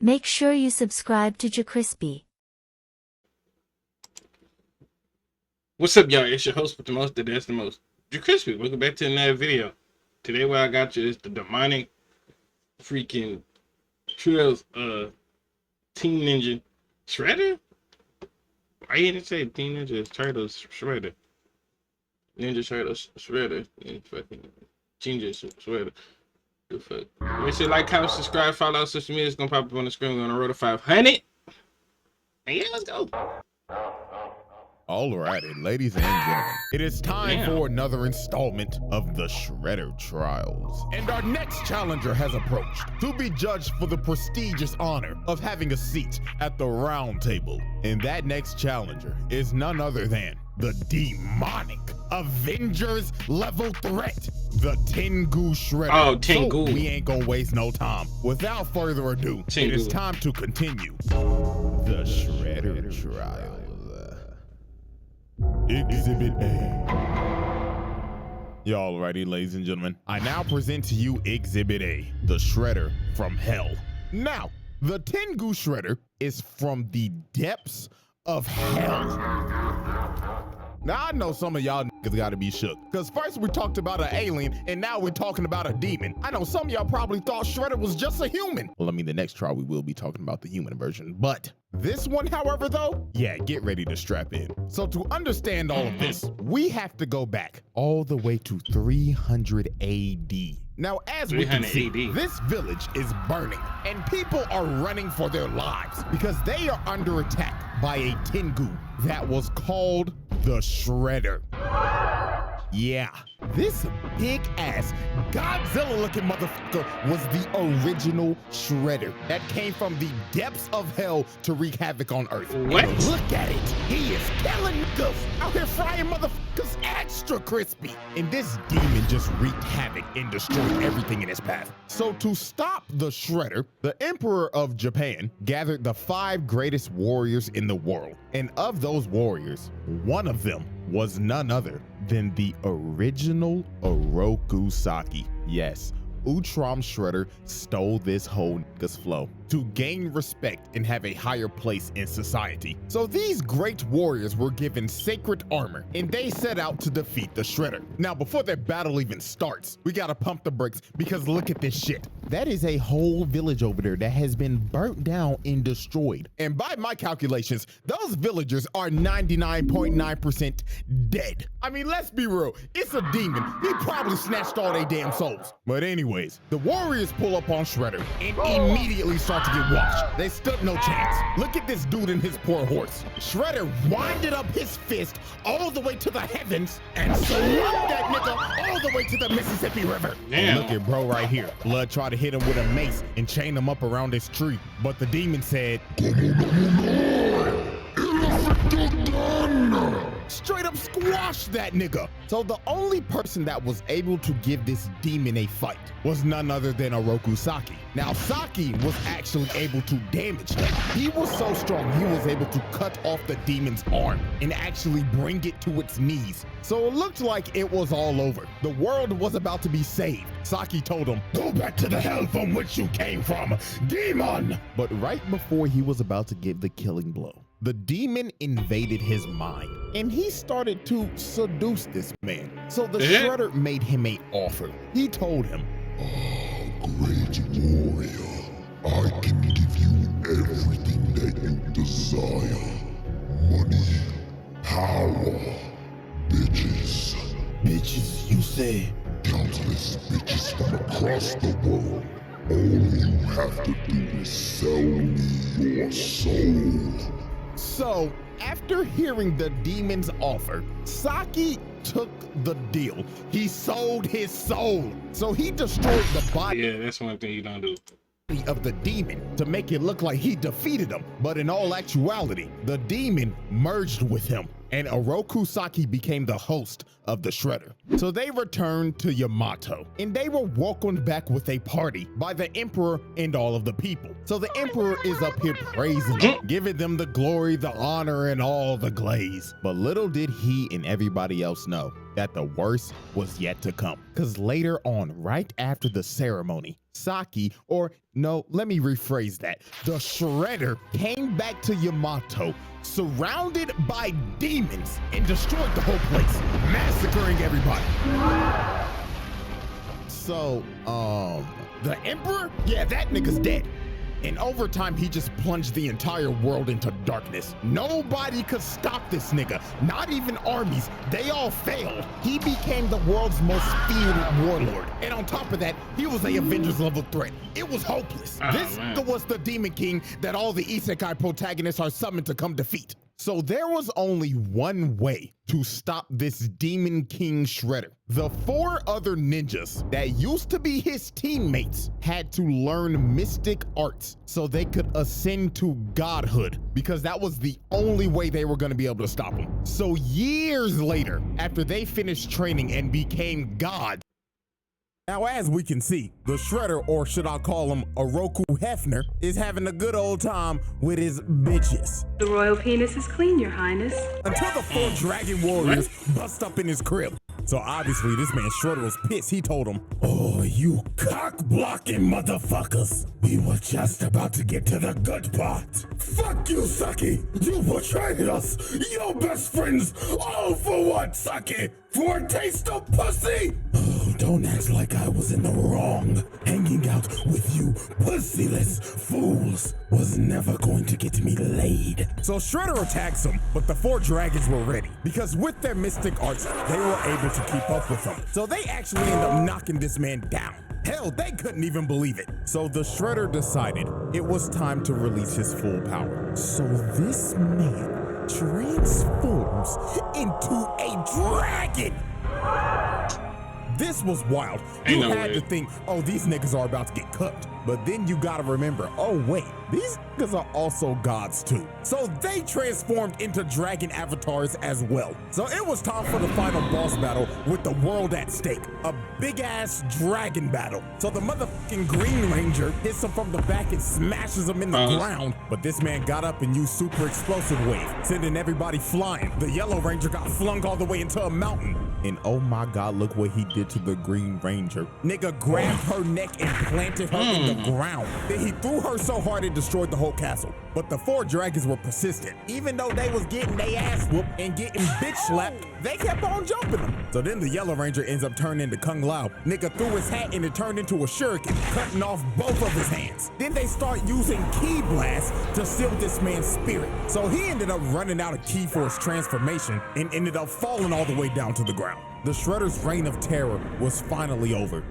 Make sure you subscribe to JerCrispy. What's up, y'all? It's your host with the most, that's the most. JerCrispy, welcome back to another video. Today what I got you is the demonic freaking Trails Team Ninja Shredder? Why you didn't say Team Ninja Turtles Shredder? Ninja Turtles Shredder and fucking Ginger Shredder. The fuck? Make sure like, comment, subscribe, follow our social media. It's gonna pop up on the screen. We're on the road to 500. And yeah, let's go. Alrighty, ladies and gentlemen, it is time for another installment of the Shredder Trials. And our next challenger has approached to be judged for the prestigious honor of having a seat at the round table. And that next challenger is none other than the demonic Avengers level threat, the Tengu Shredder. Oh, Tengu. So we ain't gonna waste no time. Without further ado, Tengu. It is time to continue the Shredder Trials. Exhibit A. Y'all ready, ladies and gentlemen? I now present to you Exhibit A, the Shredder from Hell. Now, the Tengu Shredder is from the depths of hell. Now, I know some of y'all niggas gotta be shook, because first we talked about an alien, and now we're talking about a demon. I know some of y'all probably thought Shredder was just a human. Well, I mean, the next trial we will be talking about the human version, but this one, however, though, yeah, get ready to strap in. So to understand all of this, we have to go back all the way to 300 AD. Now, as we can see, this village is burning, and people are running for their lives because they are under attack by a Tengu that was called the Shredder. Yeah, this big-ass Godzilla-looking motherfucker was the original Shredder that came from the depths of hell to wreak havoc on Earth. What? And look at it. He is killing niggas out here frying motherfuckers extra crispy. And this demon just wreaked havoc and destroyed everything in his path. So to stop the Shredder, the Emperor of Japan gathered the 5 greatest warriors in the world. And of those warriors, one of them was none other than the original Orokusaki. Yes, Utram Shredder stole this whole nigga's flow to gain respect and have a higher place in society. So these great warriors were given sacred armor and they set out to defeat the Shredder. Now, before their battle even starts, we gotta pump the brakes because look at this shit. That is a whole village over there that has been burnt down and destroyed. And by my calculations, those villagers are 99.9% dead. I mean, let's be real, it's a demon. He probably snatched all their damn souls. But anyways, the warriors pull up on Shredder and immediately start to get washed. They stood no chance. Look at this dude and his poor horse. Shredder winded up his fist all the way to the heavens and slapped that nigga all the way to the Mississippi River. Damn. Look at bro right here. Blood tried to hit him with a mace and chain him up around this tree. But the demon said, straight up squashed that nigga. So the only person that was able to give this demon a fight was none other than Orokusaki. Now, Saki was actually able to damage him. He was so strong, he was able to cut off the demon's arm and actually bring it to its knees. So it looked like it was all over. The world was about to be saved. Saki told him, go back to the hell from which you came from, demon! But right before he was about to give the killing blow, the demon invaded his mind, and he started to seduce this man. So the Shredder made him an offer. He told him, great warrior, I can give you everything that you desire. Money, power, bitches. bitches, you say? Countless bitches from across the world. All you have to do is sell me your soul. So, after hearing the demon's offer, Saki took the deal. He sold his soul. So he destroyed the body Yeah, that's one thing you don't do. of the demon to make it look like he defeated him. But in all actuality, the demon merged with him, and Orokusaki became the host of the Shredder. So they returned to Yamato, and they were welcomed back with a party by the Emperor and all of the people. So the Emperor is up here praising them, giving them the glory, the honor, and all the glaze. But little did he and everybody else know that the worst was yet to come. Because later on, right after the ceremony, Saki, or no, let me rephrase that. The Shredder came back to Yamato, surrounded by demons, and destroyed the whole place, massacring everybody. So, the Emperor? Yeah, that nigga's dead. And over time, he just plunged the entire world into darkness. Nobody could stop this nigga, not even armies. They all failed. He became the world's most feared warlord. And on top of that, he was a Avengers level threat. It was hopeless. This was the Demon King that all the isekai protagonists are summoned to come defeat. So there was only one way to stop this Demon King Shredder. The 4 other ninjas that used to be his teammates had to learn mystic arts so they could ascend to godhood, because that was the only way they were going to be able to stop him. So years later, after they finished training and became gods, now, as we can see, the Shredder, or should I call him Oroku Hefner, is having a good old time with his bitches. The royal penis is clean, your highness. Until the 4 dragon warriors bust up in his crib. So obviously this man Shredder was pissed. He told him, "Oh, you cock-blocking motherfuckers. We were just about to get to the good part. Fuck you, Saki. You betrayed us. Your best friends. All for what, Saki? For a taste of pussy? Oh, don't act like I was in the wrong. Hanging out with you pussyless fools was never going to get me laid." So Shredder attacks him, but the 4 dragons were ready, because with their mystic arts, they were able to keep up with him. So they actually end up knocking this man down. Hell, they couldn't even believe it. So the Shredder decided it was time to release his full power. So this man transforms into a dragon. This was wild. You had to think, oh, these niggas are about to get cooked. But then you gotta remember, oh wait, these niggas are also gods too. So they transformed into dragon avatars as well. So it was time for the final boss battle with the world at stake. A big ass dragon battle. So the motherfucking Green Ranger hits him from the back and smashes him in the ground. But this man got up and used super explosive wave, sending everybody flying. The Yellow Ranger got flung all the way into a mountain. And oh my God, look what he did to the Green Ranger. Nigga grabbed her neck and planted her in the ground. Then he threw her so hard it destroyed the whole castle. But the 4 dragons were persistent. Even though they was getting their ass whooped and getting bitch slapped, they kept on jumping them. So then the Yellow Ranger ends up turning into Kung Lao. Nigga threw his hat and it turned into a shuriken, cutting off both of his hands. Then they start using Ki Blast to seal this man's spirit. So he ended up running out of ki for his transformation and ended up falling all the way down to the ground. The Shredder's reign of terror was finally over.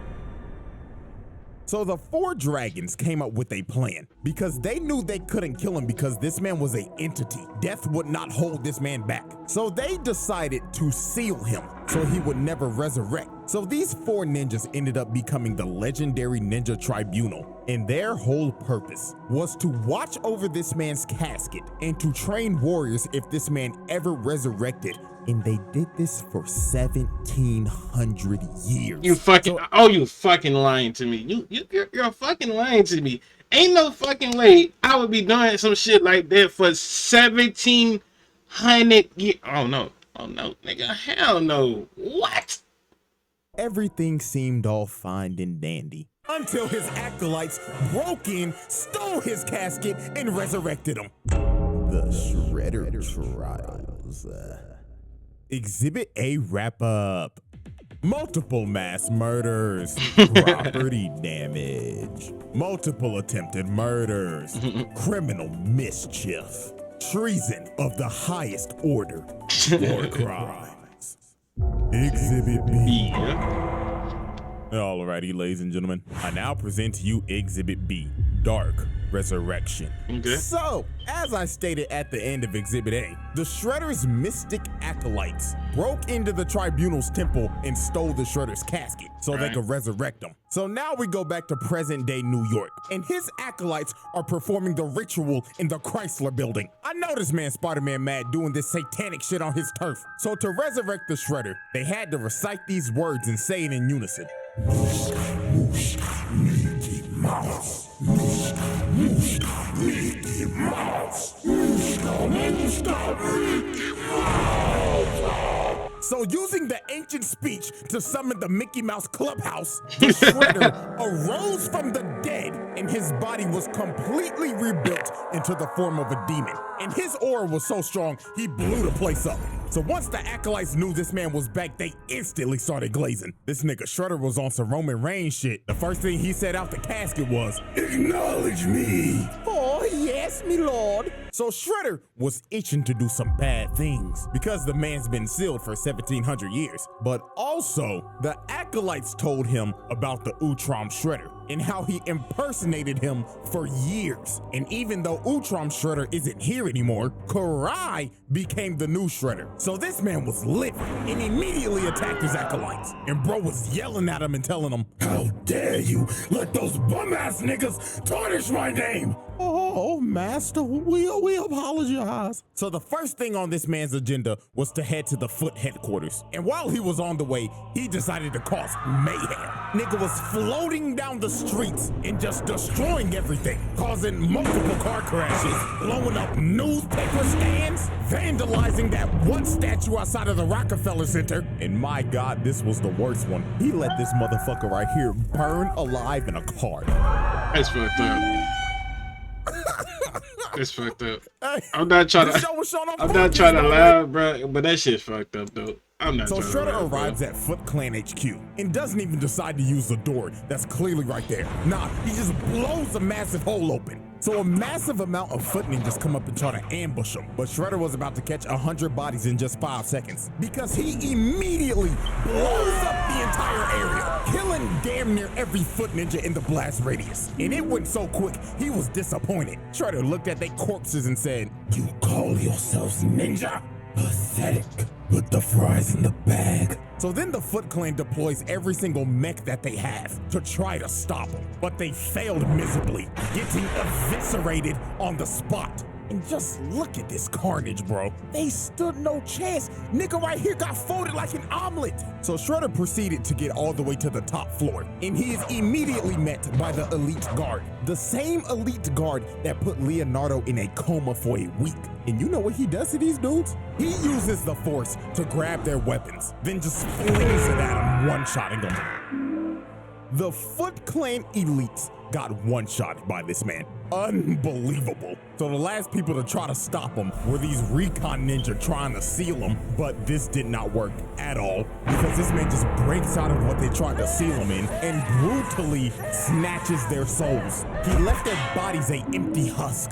So the 4 dragons came up with a plan, because they knew they couldn't kill him because this man was an entity. Death would not hold this man back. So they decided to seal him so he would never resurrect. So these 4 ninjas ended up becoming the legendary Ninja Tribunal, and their whole purpose was to watch over this man's casket and to train warriors if this man ever resurrected. And they did this for 1,700 years. You fucking, you fucking lying to me. You're fucking lying to me. Ain't no fucking way I would be doing some shit like that for 1,700 years. Oh no, nigga, hell no. What? Everything seemed all fine and dandy until his acolytes broke in, stole his casket, and resurrected him. The Shredder Trials. Exhibit A wrap up. Multiple mass murders, property damage, multiple attempted murders, criminal mischief, treason of the highest order, war crimes. Exhibit B. Alrighty, ladies and gentlemen, I now present to you Exhibit B, Dark Resurrection. Okay. So, as I stated at the end of Exhibit A, the Shredder's mystic acolytes broke into the Tribunal's temple and stole the Shredder's casket so they could resurrect him. So now we go back to present-day New York, and his acolytes are performing the ritual in the Chrysler Building. I know this man Spider-Man mad doing this satanic shit on his turf. So to resurrect the Shredder, they had to recite these words and say it in unison. Mickey Mouse. Mickey Mouse. So using the ancient speech to summon the Mickey Mouse Clubhouse, the Shredder arose from the dead and his body was completely rebuilt into the form of a demon. And his aura was so strong, he blew the place up. So once the acolytes knew this man was back, they instantly started glazing. This nigga Shredder was on some Roman Reigns shit. The first thing he said out the casket was, "Acknowledge me." Oh, yes, me lord. So Shredder was itching to do some bad things because the man's been sealed for 1700 years. But also, the acolytes told him about the Utrom Shredder and how he impersonated him for years. And even though Utrom Shredder isn't here anymore, Karai became the new Shredder. So this man was livid and immediately attacked his acolytes. And bro was yelling at him and telling them, "How dare you let those bum-ass niggas tarnish my name?" Oh, master, we apologize. So the first thing on this man's agenda was to head to the Foot headquarters. And while he was on the way, he decided to cause mayhem. Nigga was floating down the streets and just destroying everything, causing multiple car crashes, blowing up newspaper stands, vandalizing that one statue outside of the Rockefeller Center. And my God, this was the worst one. He let this motherfucker right here burn alive in a car. That's fucked up. It's fucked up. I'm not trying to laugh, bro, but that shit's fucked up, though. I'm not. So Shredder arrives at Foot Clan HQ and doesn't even decide to use the door that's clearly right there. Nah, he just blows a massive hole open. So a massive amount of Foot ninjas come up and try to ambush him, but Shredder was about to catch 100 bodies in just 5 seconds because he immediately blows up the entire area, killing damn near every Foot ninja in the blast radius. And it went so quick, he was disappointed. Shredder looked at their corpses and said, "You call yourselves ninja? Pathetic. Put the fries in the bag." So then the Foot Clan deploys every single mech that they have to try to stop him, but they failed miserably, getting eviscerated on the spot. And just look at this carnage, bro. They stood no chance. Nigga right here got folded like an omelet. So Shredder proceeded to get all the way to the top floor, and he is immediately met by the elite guard. The same elite guard that put Leonardo in a coma for a week. And you know what he does to these dudes? He uses the Force to grab their weapons, then just flings it at them, one-shotting them. The Foot Clan elites got one-shot by this man. Unbelievable. So the last people to try to stop him were these recon ninja trying to seal him, but this did not work at all because this man just breaks out of what they tried to seal him in and brutally snatches their souls. He left their bodies an empty husk.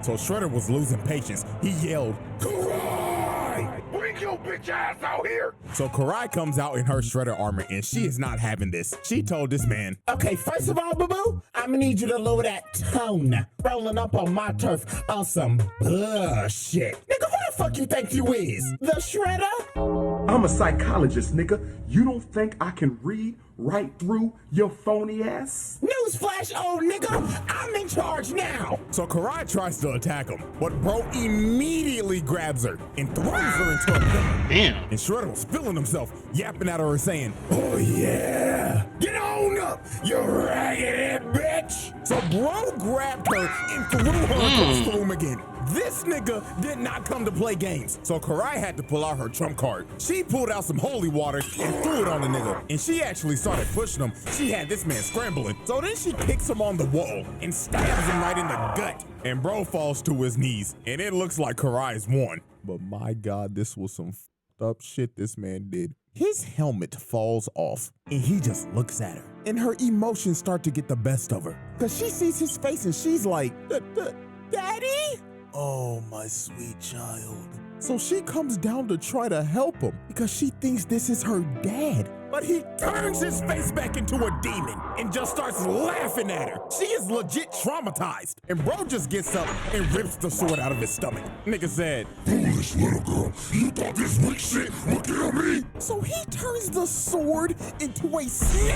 So Shredder was losing patience. He yelled, "Karai! Bring your bitch ass out here!" So Karai comes out in her Shredder armor and she is not having this. She told this man, "Okay, first of all, boo-boo, I'm gonna need you to lower that tone. Rolling up on my turf on some bullshit. Nigga, who the fuck you think you is? The Shredder?" I'm a psychologist, nigga. You don't think I can read right through your phony ass? Newsflash, old nigga, I'm in charge now. So Karai tries to attack him, but bro immediately grabs her and throws her into a pit. Damn. And Shredder was feeling himself, yapping at her and saying, "Oh yeah, get on up, you raggedy bitch." So bro grabbed her and threw her across the room again. This nigga did not come to play games, so Karai had to pull out her trump card. She pulled out some holy water and threw it on the nigga, and she actually started pushing him. She had this man scrambling. So then she kicks him on the wall and stabs him right in the gut. And bro falls to his knees, and it looks like Karai's won. But my God, this was some fucked up shit this man did. His helmet falls off, and he just looks at her. And her emotions start to get the best of her. Because she sees his face, and she's like, "Daddy?" "Oh, my sweet child." So she comes down to try to help him because she thinks this is her dad. But he turns his face back into a demon and just starts laughing at her. She is legit traumatized. And bro just gets up and rips the sword out of his stomach. Nigga said, "Foolish little girl, you thought this weak shit would kill me?" So he turns the sword into a snake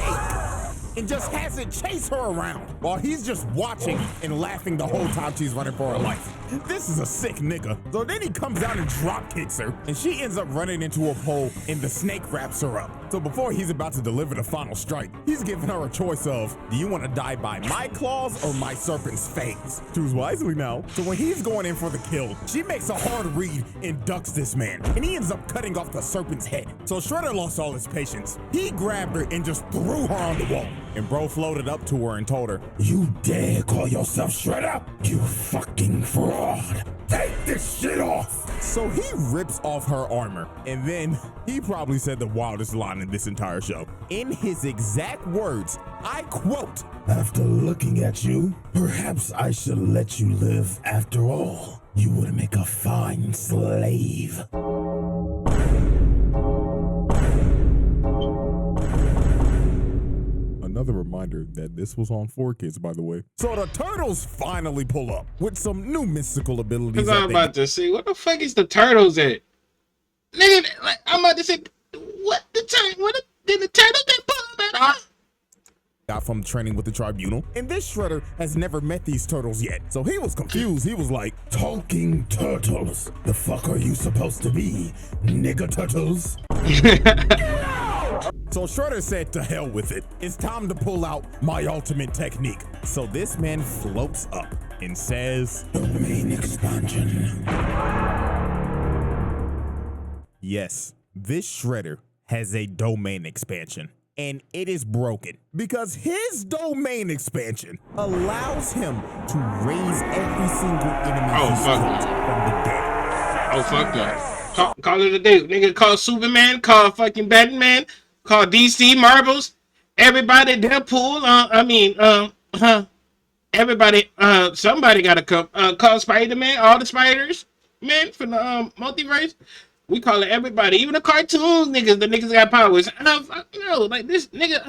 and just has it chase her around while he's just watching and laughing the whole time she's running for her life. This is a sick nigga. So then he comes out and drop kicks her, and she ends up running into a pole and the snake wraps her up. So before he's about to deliver the final strike, he's giving her a choice of, do you want to die by my claws or my serpent's fangs? Choose wisely now. So when he's going in for the kill, she makes a hard read and ducks this man, and he ends up cutting off the serpent's head. So Shredder lost all his patience. He grabbed her and just threw her on the wall. And bro floated up to her and told her, You dare call yourself Shredder? You fucking fraud. Take this shit off. So he rips off her armor, and then he probably said the wildest line in this entire show. In his exact words, I quote, After looking at you, perhaps I should let you live after all. You would make a fine slave. Another reminder that this was on 4Kids, by the way. So the turtles finally pull up with some new mystical abilities. Cause I'm about to see what the fuck is the turtles at? Nigga, like, I'm about to say, what the turtle? Did the turtle get pulled off? Got from training with the tribunal, and this Shredder has never met these turtles yet, so he was confused. He was like, Talking turtles. The fuck are you supposed to be? Nigga turtles? So Shredder said to hell with it. It's time to pull out my ultimate technique. So this man floats up and says, Domain expansion. Yes, this Shredder has a domain expansion. And it is broken because his domain expansion allows him to raise every single enemy he's killed from the dead. Oh, fuck that. Call it a day. Nigga, call Superman, call fucking Batman, call DC, Marvels, everybody, Deadpool, everybody, somebody gotta come. Call Spider-Man, all the spiders, man, from the multiverse. We call it everybody, even the cartoons niggas. The niggas got powers. No, like this nigga.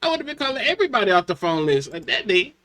I would have been calling everybody off the phone list like that day.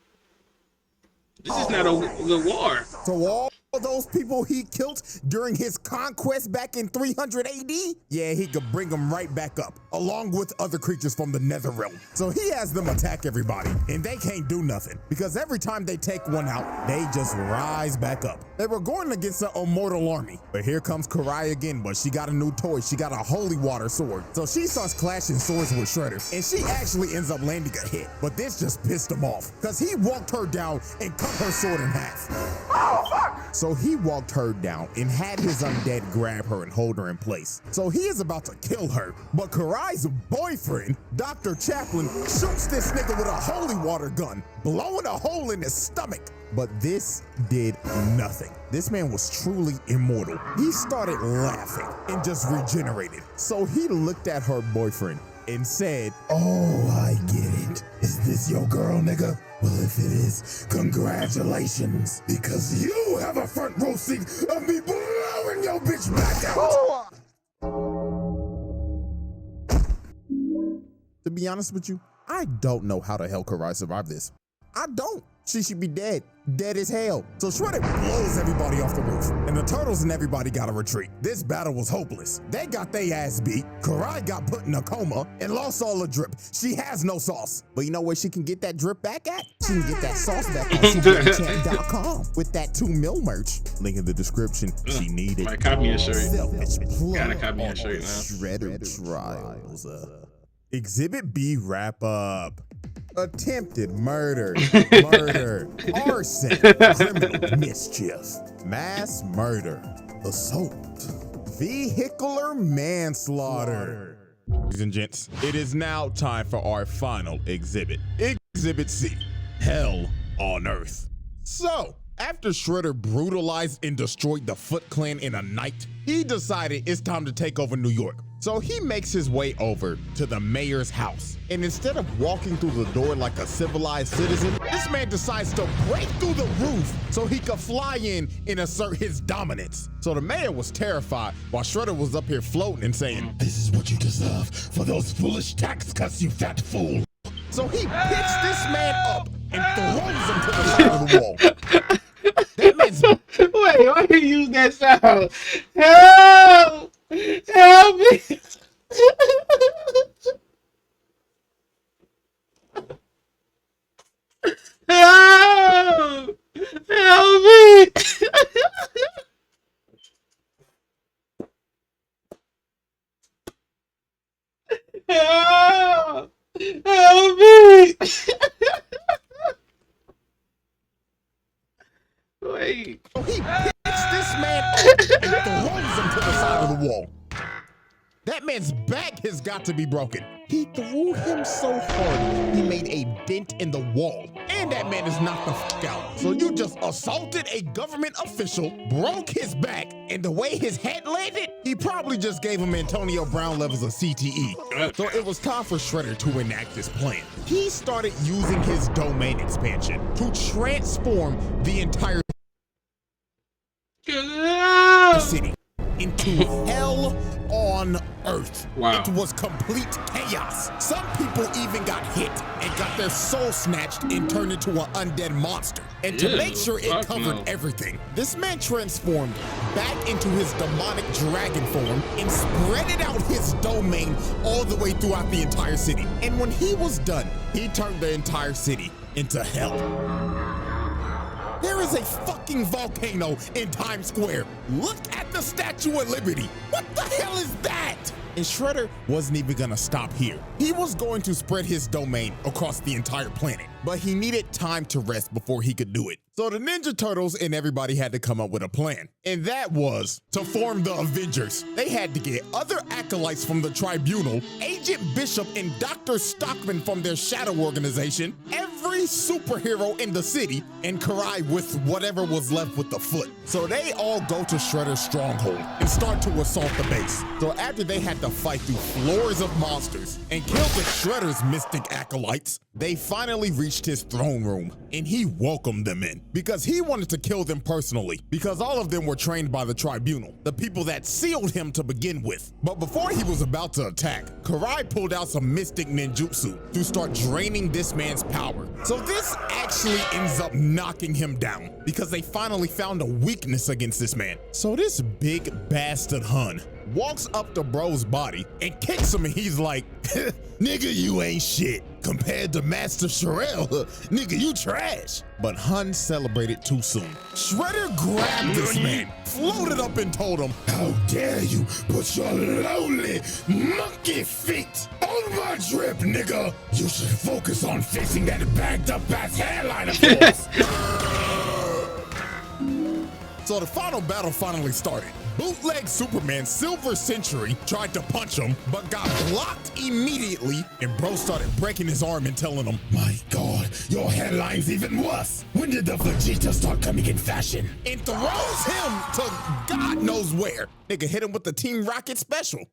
This is not a war. So all those people he killed during his conquest back in 300 AD, yeah, he could bring them right back up, along with other creatures from the nether realm. So he has them attack everybody, and they can't do nothing, because every time they take one out, they just rise back up. They were going against an immortal army, but here comes Karai again, but she got a new toy. She got a holy water sword. So she starts clashing swords with Shredder, and she actually ends up landing a hit, but this just pissed him off, because he walked her down and cut her sword in half. Oh, fuck! So he walked her down and had his undead grab her and hold her in place. So he is about to kill her, but Karai's boyfriend, Dr. Chaplin, shoots this nigga with a holy water gun, blowing a hole in his stomach. But this did nothing. This man was truly immortal. He started laughing and just regenerated. So he looked at her boyfriend and said, Oh, I get it. Is this your girl, nigga? Well, if it is, congratulations, because you have a front row seat of me blowing your bitch back out. To be honest with you, I don't know how the hell Karai survived this. I don't. She should be dead. Dead as hell. So Shredder blows everybody off the roof, and the turtles and everybody gotta retreat. This battle was hopeless. They got their ass beat. Karai got put in a coma and lost all the drip. She has no sauce. But you know where she can get that drip back at? She can get that sauce back on superchat.com with that 2 mil merch. Link in the description. She needed. Might copy a shirt. Selfish Gotta copy a shirt now. Shredder trials. Exhibit B wrap up. Attempted murder, arson, criminal mischief, mass murder, assault, vehicular manslaughter. Ladies and gents, it is now time for our final exhibit. Exhibit C, Hell on Earth. So, after Shredder brutalized and destroyed the Foot Clan in a night, he decided it's time to take over New York. So he makes his way over to the mayor's house. And instead of walking through the door like a civilized citizen, this man decides to break through the roof so he could fly in and assert his dominance. So the mayor was terrified while Shredder was up here floating and saying, This is what you deserve for those foolish tax cuts, you fat fool. So he picks this man up and throws him to the side of the wall. That man's... Wait, why do you use that sound? Help! Help me! Help! Help me! Help! Wait. He hits this man and throws him to the side of the wall. That man's back has got to be broken. He threw him so hard, he made a dent in the wall. And that man is knocked the fuck out. So you just assaulted a government official, broke his back, and the way his head landed, he probably just gave him Antonio Brown levels of CTE. So it was time for Shredder to enact his plan. He started using his domain expansion to transform the entire city into hell on earth. Wow. It was complete chaos. Some people even got hit and got their soul snatched and turned into an undead monster. And to make sure it covered everything, this man transformed back into his demonic dragon form and spreaded out his domain all the way throughout the entire city. And when he was done, he turned the entire city into hell. There is a fucking volcano in Times Square. Look at the Statue of Liberty. What the hell is that? And Shredder wasn't even gonna stop here. He was going to spread his domain across the entire planet, but he needed time to rest before he could do it. So the Ninja Turtles and everybody had to come up with a plan, and that was to form the Avengers. They had to get other acolytes from the Tribunal, Agent Bishop and Dr. Stockman from their shadow organization, every superhero in the city, and Karai with whatever was left with the foot. So they all go to Shredder's stronghold and start to assault the base. So after they had to fight through floors of monsters and kill the Shredder's mystic acolytes, they finally reached his throne room, and he welcomed them in because he wanted to kill them personally, because all of them were trained by the Tribunal, the people that sealed him to begin with. But before he was about to attack, Karai pulled out some mystic ninjutsu to start draining this man's power. So this actually ends up knocking him down because they finally found a weakness against this man. So this big bastard Hun walks up to bro's body and kicks him, and he's like, nigga, you ain't shit. Compared to Master Sherelle, nigga, you trash. But Hun celebrated too soon. Shredder grabbed this man, floated up and told him, how dare you put your lonely monkey feet on my drip, nigga. You should focus on fixing that bagged up ass hairline of yours. So the final battle finally started. Bootleg Superman Silver Century tried to punch him, but got blocked immediately, and bro started breaking his arm and telling him, my God, your hairline's even worse. When did the Vegeta start coming in fashion? And throws him to God knows where. Nigga hit him with the Team Rocket special.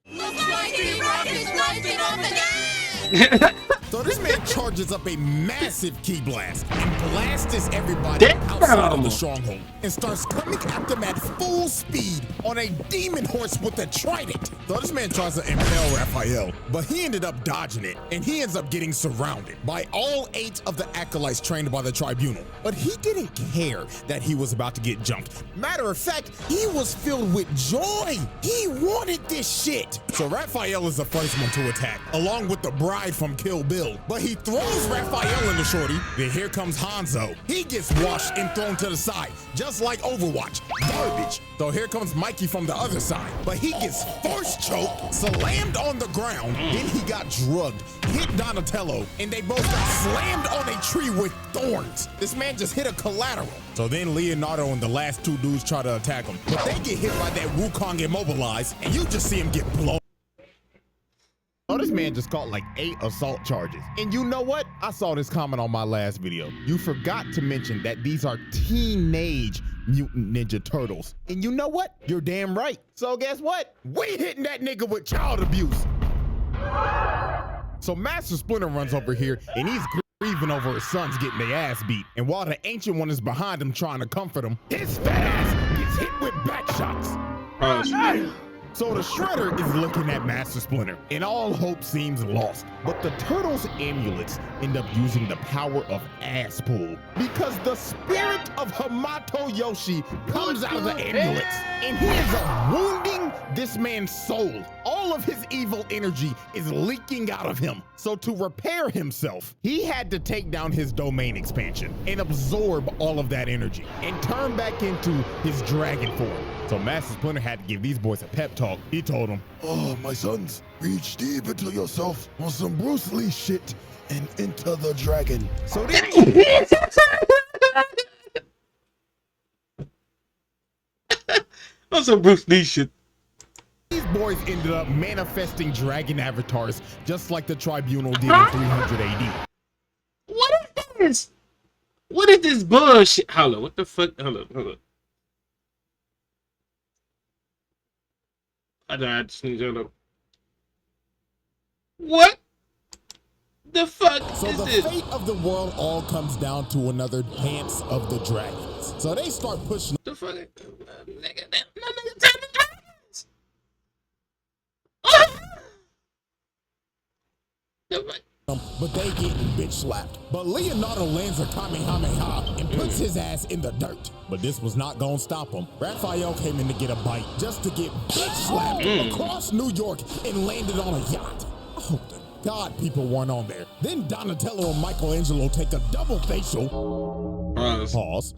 So this man charges up a massive key blast and blasts everybody outside of the stronghold and starts coming at them at full speed on a demon horse with a trident. So this man tries to impale Raphael, but he ended up dodging it, and he ends up getting surrounded by all 8 of the acolytes trained by the Tribunal. But he didn't care that he was about to get jumped. Matter of fact, he was filled with joy. He wanted this shit. So Raphael is the first one to attack, along with the bride from Kill Bill. But he throws Raphael into Shorty. Then here comes Hanzo. He gets washed and thrown to the side, just like Overwatch. Garbage. So here comes Mikey from the other side. But he gets force choked, slammed on the ground. Then he got drugged, hit Donatello, and they both got slammed on a tree with thorns. This man just hit a collateral. So then Leonardo and the last 2 dudes try to attack him, but they get hit by that Wukong immobilized, and you just see him get blown. Oh, this man just caught like 8 assault charges. And you know what? I saw this comment on my last video. You forgot to mention that these are teenage Mutant Ninja Turtles. And you know what? You're damn right. So guess what? We hitting that nigga with child abuse. So Master Splinter runs over here, and he's grieving over his sons getting their ass beat. And while the Ancient One is behind him trying to comfort him, his fat ass gets hit with back shots. So the Shredder is looking at Master Splinter, and all hope seems lost. But the Turtles' amulets end up using the power of ass pull, because the spirit of Hamato Yoshi comes out of the amulets, and he ends up wounding this man's soul. All of his evil energy is leaking out of him. So to repair himself, he had to take down his domain expansion and absorb all of that energy and turn back into his dragon form. So Master Splinter had to give these boys a pep talk. He told them, Oh, my sons, reach deep into yourself on some Bruce Lee shit and enter the dragon. So then On some Bruce Lee shit. these boys ended up manifesting dragon avatars just like the Tribunal did in 300 AD. What is this? What is this bullshit? Hold on, what the fuck? Hold on. I died. Sneeze. Hold up. What the fuck So is the this? fate of the world all comes down to another dance of the dragons. So they start pushing. The fuck? Nigga, no nigga, turn the dragons. Ah! The fuck? But they getting bitch slapped. But Leonardo lands a Kamehameha and puts his ass in the dirt. But this was not gonna stop him. Raphael came in to get a bite just to get bitch slapped across New York and landed on a yacht. Oh, thank God people weren't on there. Then Donatello and Michelangelo take a double facial. Pause.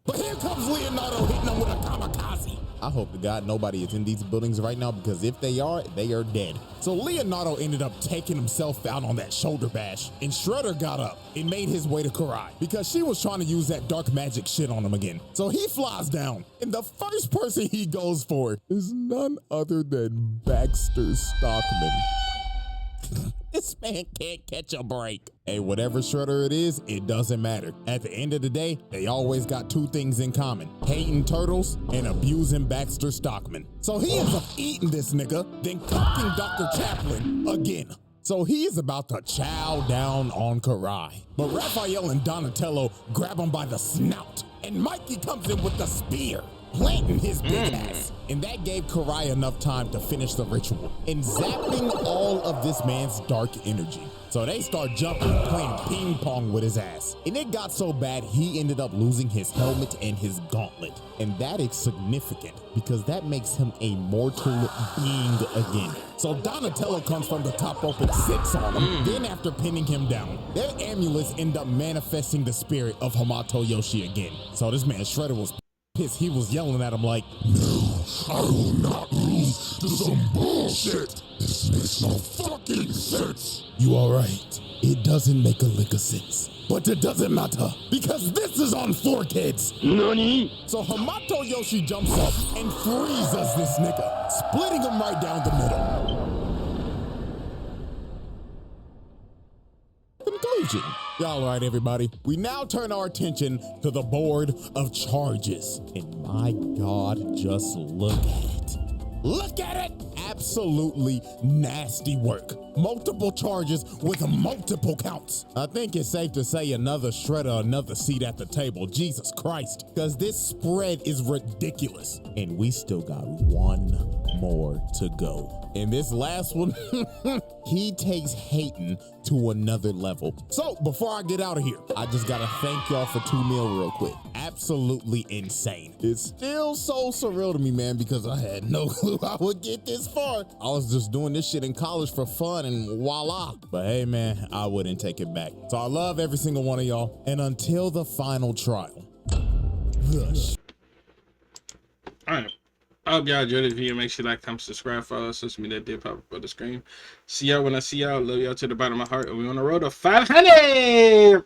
But here comes Leonardo hitting him with a kamikaze. I hope to God nobody is in these buildings right now, because if they are dead. So Leonardo ended up taking himself out on that shoulder bash, and Shredder got up and made his way to Karai because she was trying to use that dark magic shit on him again. So he flies down, and the first person he goes for is none other than Baxter Stockman. This man can't catch a break. Hey, whatever Shredder it is, it doesn't matter. At the end of the day, they always got two things in common: hating turtles and abusing Baxter Stockman. So he ends up eating this nigga, then cucking Dr. Chaplin again. So he is about to chow down on Karai. But Raphael and Donatello grab him by the snout, and Mikey comes in with the spear, planting his big ass. And that gave Karai enough time to finish the ritual and zapping all of this man's dark energy. So they start jumping, playing ping pong with his ass. And it got so bad, he ended up losing his helmet and his gauntlet. And that is significant because that makes him a mortal being again. So Donatello comes from the top rope and sits on him. Then after pinning him down, their amulets end up manifesting the spirit of Hamato Yoshi again. So this man Shredder was pissed. He was yelling at him like, No, I will not lose to some bullshit. This makes no fucking sense. You all right? It doesn't make a lick of sense. But it doesn't matter, because this is on 4Kids. Nani? So Hamato Yoshi jumps up and freezes this nigga, splitting him right down the middle. Conclusion. All right, everybody. We now turn our attention to the board of charges. And my God, just look at it. Look at it! Absolutely nasty work. Multiple charges with multiple counts. I think it's safe to say another Shredder, another seat at the table. Jesus Christ. Because this spread is ridiculous. And we still got one more to go. And this last one, he takes hating to another level. So before I get out of here, I just gotta thank y'all for 2 mil real quick. Absolutely insane. It's still so surreal to me, man, because I had no clue I would get this far. I was just doing this shit in college for fun and voila. But hey, man, I wouldn't take it back. So I love every single one of y'all. And until the final trial. All right. I hope y'all enjoyed this video. Make sure you like, comment, subscribe, follow us, social media that did pop up on the screen. See y'all when I see y'all. Love y'all to the bottom of my heart. And we on the road to 500.